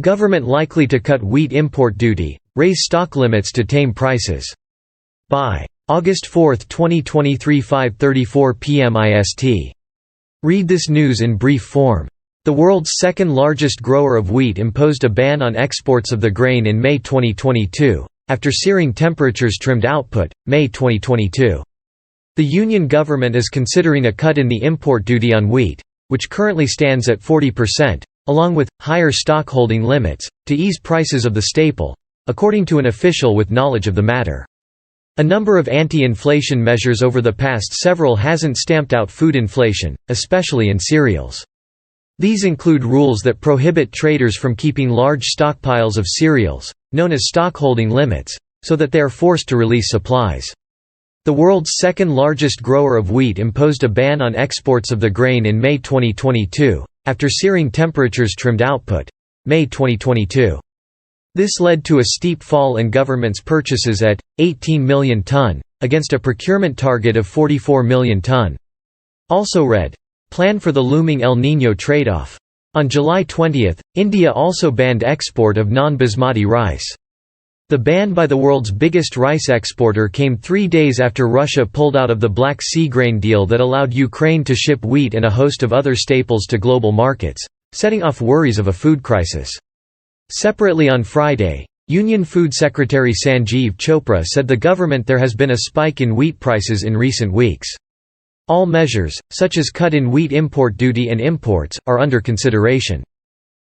Government likely to cut wheat import duty, raise stock limits to tame prices. By August 4, 2023, 5:34 p.m. IST. Read this news in brief form. The world's second-largest grower of wheat imposed a ban on exports of the grain in May 2022, after searing temperatures trimmed output, May 2022. The Union government is considering a cut in the import duty on wheat, which currently stands at 40%, along with higher stockholding limits, to ease prices of the staple, according to an official with knowledge of the matter. A number of anti-inflation measures over the past several hasn't stamped out food inflation, especially in cereals. These include rules that prohibit traders from keeping large stockpiles of cereals, known as stockholding limits, so that they are forced to release supplies. The world's second-largest grower of wheat imposed a ban on exports of the grain in May 2022, after searing temperatures trimmed output, May 2022. This led to a steep fall in government's purchases at 18 million ton, against a procurement target of 44 million ton. Also read, Plan for the looming El Niño trade-off. On July 20, India also banned export of non-basmati rice. The ban by the world's biggest rice exporter came 3 days after Russia pulled out of the Black Sea grain deal that allowed Ukraine to ship wheat and a host of other staples to global markets, setting off worries of a food crisis. Separately on Friday, Union Food Secretary Sanjeev Chopra said the government there has been a spike in wheat prices in recent weeks. All measures, such as cut in wheat import duty and imports, are under consideration.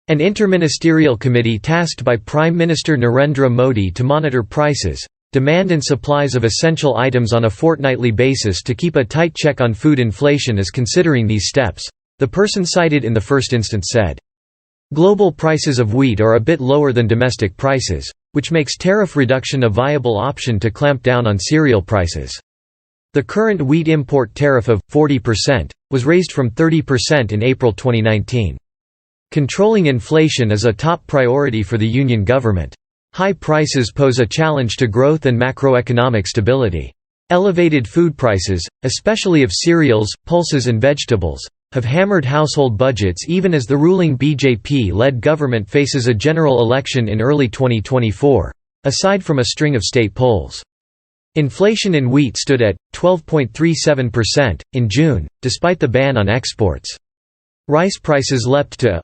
An interministerial committee tasked by Prime Minister Narendra Modi to monitor prices, demand and supplies of essential items on a fortnightly basis to keep a tight check on food inflation is considering these steps, the person cited in the first instance said. Global prices of wheat are a bit lower than domestic prices, which makes tariff reduction a viable option to clamp down on cereal prices. The current wheat import tariff of 40% was raised from 30% in April 2019. Controlling inflation is a top priority for the Union government. High prices pose a challenge to growth and macroeconomic stability. Elevated food prices, especially of cereals, pulses and vegetables, have hammered household budgets even as the ruling BJP-led government faces a general election in early 2024, aside from a string of state polls. Inflation in wheat stood at 12.37% in June, despite the ban on exports. Rice prices leapt to